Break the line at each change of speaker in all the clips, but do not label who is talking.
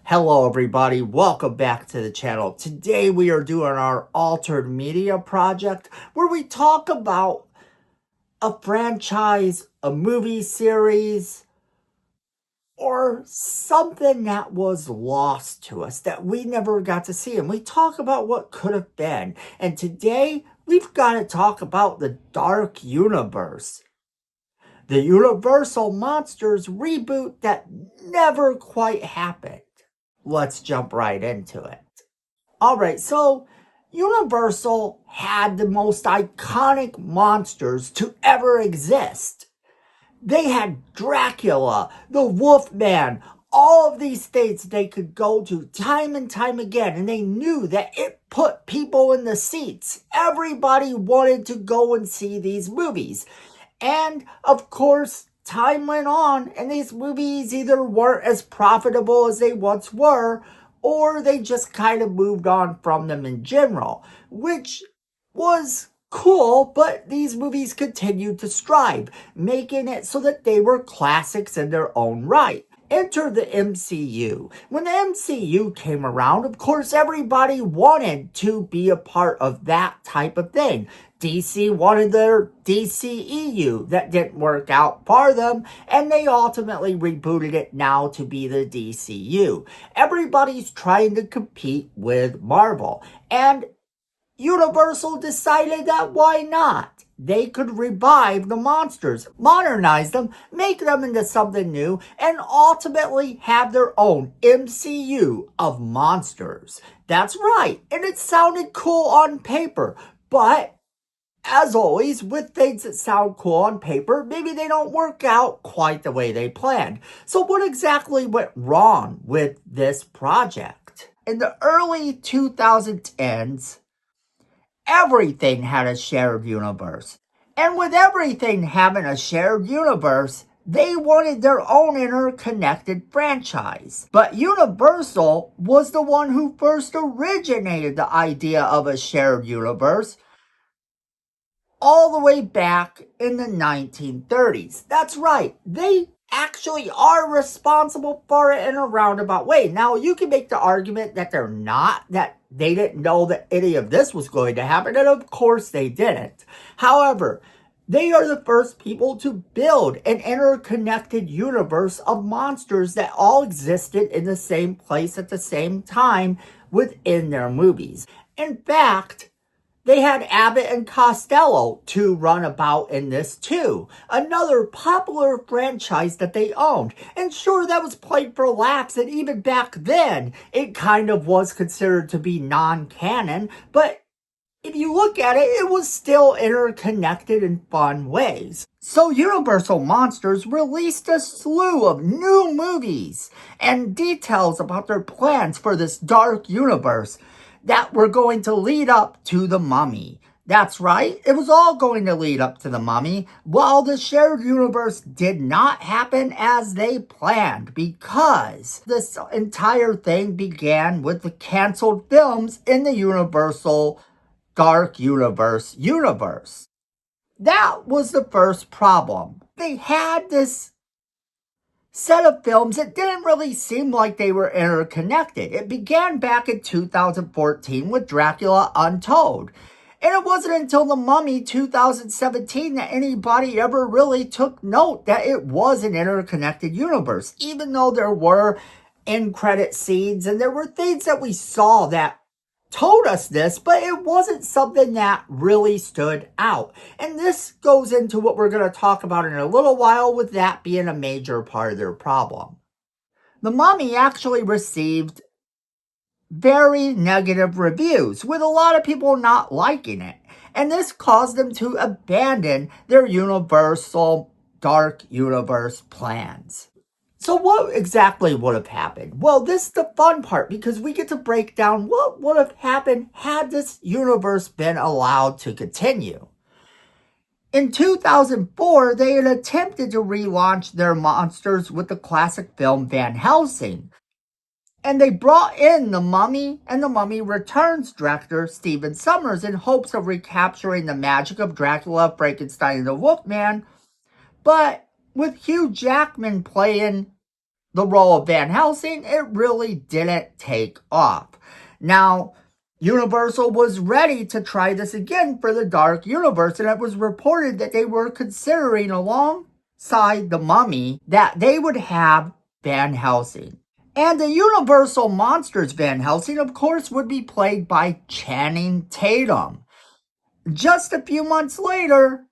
Hello everybody, welcome back to the channel. Today we are doing our altered media project where we talk about a franchise, a movie series, or something that was lost to us that we never got to see. And we talk about what could have been. And today we've got to talk about the Dark Universe. The Universal Monsters reboot that never quite happened. Let's jump right into it. Alright, so Universal had the most iconic monsters to ever exist. They had Dracula, the Wolfman, all of these things they could go to time and time again, and they knew that it put people in the seats. Everybody wanted to go and see these movies. And, of course, time went on, and these movies either weren't as profitable as they once were, or they just kind of moved on from them in general, which was cool, but these movies continued to strive, making it so that they were classics in their own right. Enter the MCU. When the MCU came around, of course, everybody wanted to be a part of that type of thing. DC wanted their DCEU. That didn't work out for them, and they ultimately rebooted it now to be the DCU. Everybody's trying to compete with Marvel, and Universal decided that why not? They could revive the monsters, modernize them, make them into something new, and ultimately have their own MCU of monsters. That's right, and it sounded cool on paper, but as always, with things that sound cool on paper, maybe they don't work out quite the way they planned. So what exactly went wrong with this project? In the early 2010s, everything had a shared universe. And with everything having a shared universe, they wanted their own interconnected franchise. But Universal was the one who first originated the idea of a shared universe all the way back in the 1930s. That's right, they actually are responsible for it in a roundabout way. Now, you can make the argument that they're not, that they didn't know that any of this was going to happen, and of course they didn't. However, they are the first people to build an interconnected universe of monsters that all existed in the same place at the same time within their movies. In fact, they had Abbott and Costello to run about in this too. Another popular franchise that they owned. And sure, that was played for laughs, and even back then, it kind of was considered to be non-canon, but if you look at it, it was still interconnected in fun ways. So Universal Monsters released a slew of new movies and details about their plans for this dark universe that were going to lead up to The Mummy. That's right, it was all going to lead up to The Mummy, while the shared universe did not happen as they planned, because this entire thing began with the canceled films in the Universal Dark Universe. That was the first problem. They had this set of films that didn't really seem like they were interconnected. It began back in 2014 with Dracula Untold. And it wasn't until The Mummy 2017 that anybody ever really took note that it was an interconnected universe. Even though there were end credit scenes and there were things that we saw that told us this, but it wasn't something that really stood out. And this goes into what we're going to talk about in a little while, with that being a major part of their problem. The Mummy actually received very negative reviews, with a lot of people not liking it. And this caused them to abandon their Universal Dark Universe plans. So what exactly would have happened? Well, this is the fun part, because we get to break down what would have happened had this universe been allowed to continue. In 2004, they had attempted to relaunch their monsters with the classic film Van Helsing. And they brought in The Mummy and The Mummy Returns director Stephen Sommers in hopes of recapturing the magic of Dracula, Frankenstein, and the Wolfman. But with Hugh Jackman playing the role of Van Helsing, it really didn't take off. Now, Universal was ready to try this again for the Dark Universe, and it was reported that they were considering, alongside The Mummy, that they would have Van Helsing. And the Universal Monsters Van Helsing, of course, would be played by Channing Tatum. Just a few months later,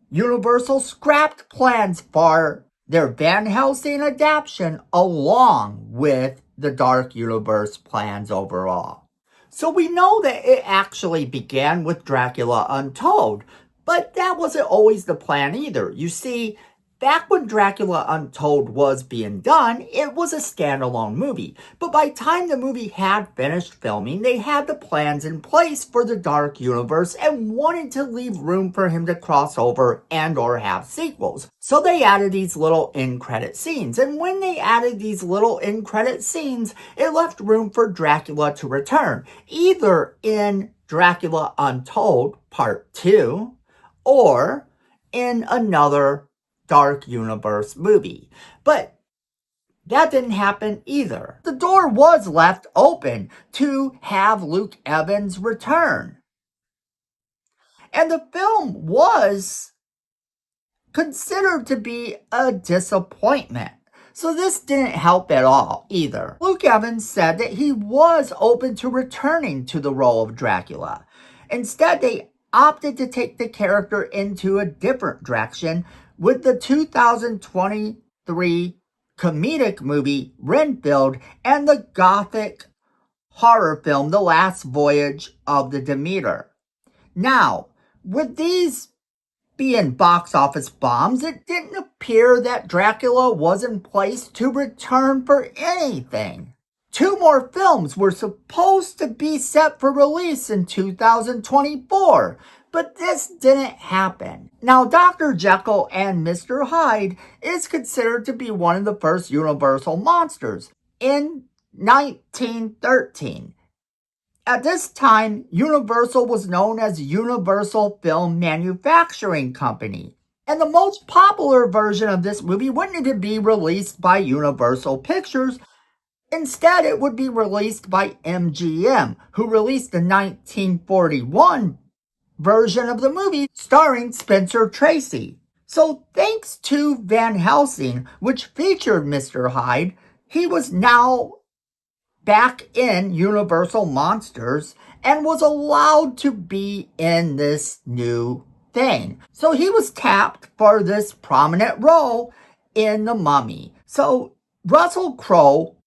Universal scrapped plans for their Van Helsing adaptation along with the Dark Universe plans overall. So we know that it actually began with Dracula Untold, but that wasn't always the plan either. You see, back when Dracula Untold was being done, it was a standalone movie. But by the time the movie had finished filming, they had the plans in place for the Dark Universe and wanted to leave room for him to cross over and or have sequels. So they added these little end-credit scenes. And when they added these little end-credit scenes, it left room for Dracula to return, either in Dracula Untold Part 2 or in another Dark Universe movie. But that didn't happen either. The door was left open to have Luke Evans return. And the film was considered to be a disappointment. So this didn't help at all either. Luke Evans said that he was open to returning to the role of Dracula. Instead, they opted to take the character into a different direction with the 2023 comedic movie Renfield and the gothic horror film The Last Voyage of the Demeter. Now, with these being box office bombs, it didn't appear that Dracula was in place to return for anything. 2 more films were supposed to be set for release in 2024, but this didn't happen. Now, Dr. Jekyll and Mr. Hyde is considered to be one of the first Universal monsters in 1913. At this time, Universal was known as Universal Film Manufacturing Company. And the most popular version of this movie wouldn't even be released by Universal Pictures. Instead, it would be released by MGM, who released the 1941 version of the movie starring Spencer Tracy. So thanks to Van Helsing, which featured Mr. Hyde, he was now back in Universal Monsters and was allowed to be in this new thing. So he was tapped for this prominent role in The Mummy. So Russell Crowe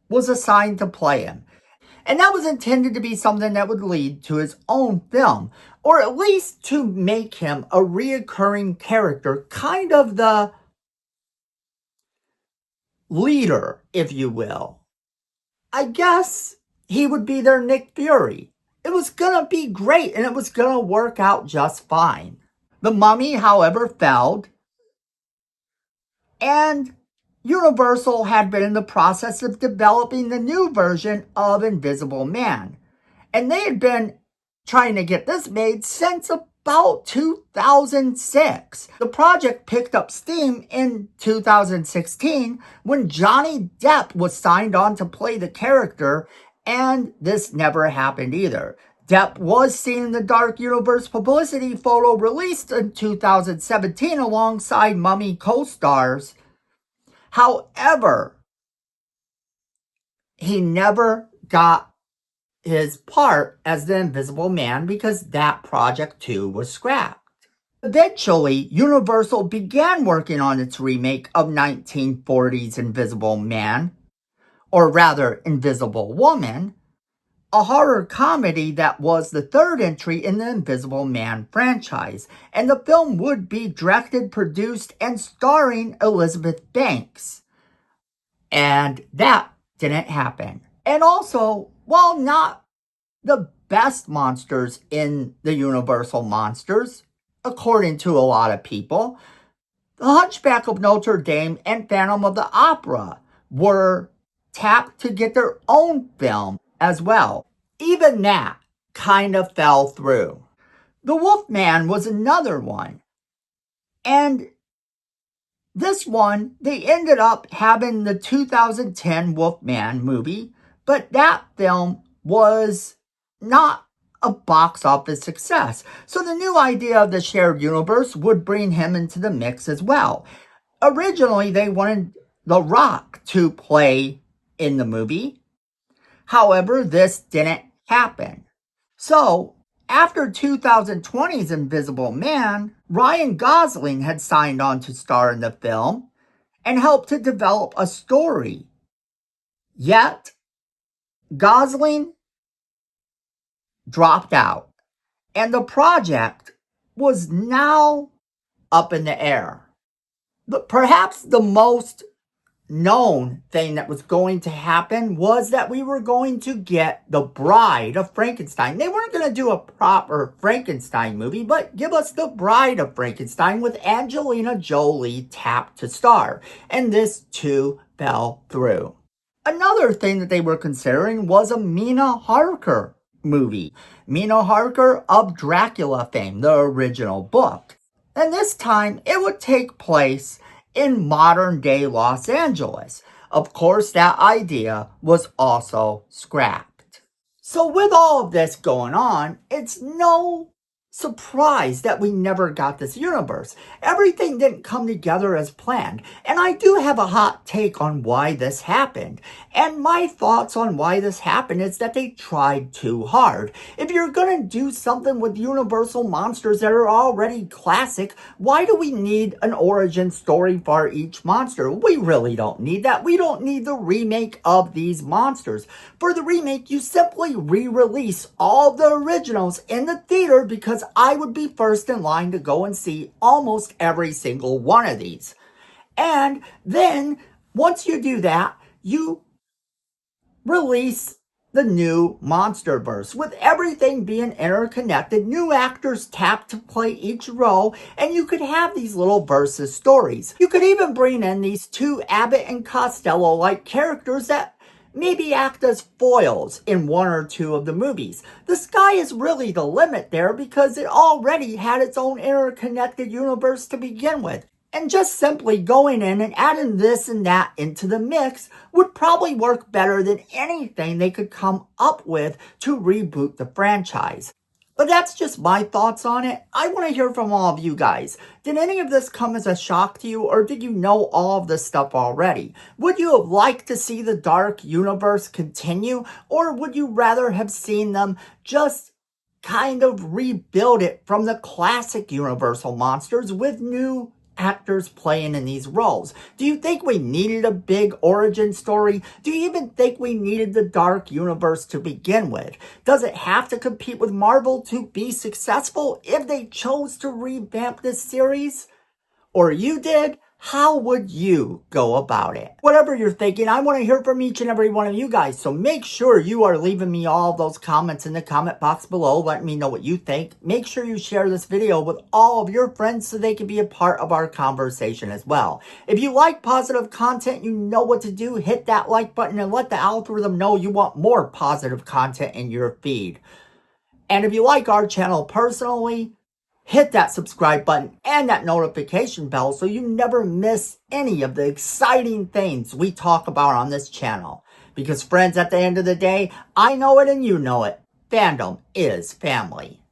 was assigned to play him. And that was intended to be something that would lead to his own film, or at least to make him a reoccurring character, kind of the leader, if you will. I guess he would be their Nick Fury. It was gonna be great, and it was gonna work out just fine. The Mummy, however, failed, and Universal had been in the process of developing the new version of Invisible Man. And they had been trying to get this made since about 2006. The project picked up steam in 2016 when Johnny Depp was signed on to play the character, and this never happened either. Depp was seen in the Dark Universe publicity photo released in 2017 alongside Mummy co-stars. However, he never got his part as the Invisible Man because that project too was scrapped. Eventually, Universal began working on its remake of 1940's Invisible Man, or rather Invisible Woman, a horror comedy that was the third entry in the Invisible Man franchise, and the film would be directed, produced, and starring Elizabeth Banks. And that didn't happen. And also, while not the best monsters in the Universal Monsters, according to a lot of people, The Hunchback of Notre Dame and Phantom of the Opera were tapped to get their own film as well. Even that kind of fell through. The Wolfman was another one. And This one, they ended up having the 2010 Wolfman movie, but that film was not a box office success. So the new idea of the shared universe would bring him into the mix as well. Originally, they wanted The Rock to play in the movie. However, this didn't happen. So, after 2020's Invisible Man, Ryan Gosling had signed on to star in the film and helped to develop a story. Yet, Gosling dropped out, and the project was now up in the air. But perhaps the most known thing that was going to happen was that we were going to get The Bride of Frankenstein. They weren't going to do a proper Frankenstein movie, but give us The Bride of Frankenstein with Angelina Jolie tapped to star. And this too fell through. Another thing that they were considering was a Mina Harker movie. Mina Harker of Dracula fame, the original book. And this time it would take place in modern day Los Angeles. Of course, that idea was also scrapped. So with all of this going on, it's no surprise that we never got this universe. Everything didn't come together as planned. And I do have a hot take on why this happened. And my thoughts on why this happened is that they tried too hard. If you're going to do something with Universal monsters that are already classic, why do we need an origin story for each monster? We really don't need that. We don't need the remake of these monsters. For the remake, you simply re-release all of the originals in the theater because I would be first in line to go and see almost every single one of these. And then, once you do that, you release the new Monsterverse with everything being interconnected, new actors tapped to play each role, and you could have these little versus stories. You could even bring in these two Abbott and Costello-like characters that maybe act as foils in one or two of the movies. The sky is really the limit there because it already had its own interconnected universe to begin with. And just simply going in and adding this and that into the mix would probably work better than anything they could come up with to reboot the franchise. But that's just my thoughts on it. I want to hear from all of you guys. Did any of this come as a shock to you, or did you know all of this stuff already? Would you have liked to see the Dark Universe continue, or would you rather have seen them just kind of rebuild it from the classic Universal monsters with new actors playing in these roles? Do you think we needed a big origin story? Do you even think we needed the Dark Universe to begin with? Does it have to compete with Marvel to be successful if they chose to revamp this series? Or you did? How would you go about it? Whatever you're thinking, I want to hear from each and every one of you guys. So make sure you are leaving me all those comments in the comment box below. Let me know what you think. Make sure you share this video with all of your friends so they can be a part of our conversation as well. If you like positive content, you know what to do. Hit that like button and let the algorithm know you want more positive content in your feed. And if you like our channel personally, hit that subscribe button and that notification bell so you never miss any of the exciting things we talk about on this channel. Because friends, at the end of the day, I know it and you know it. Fandom is family.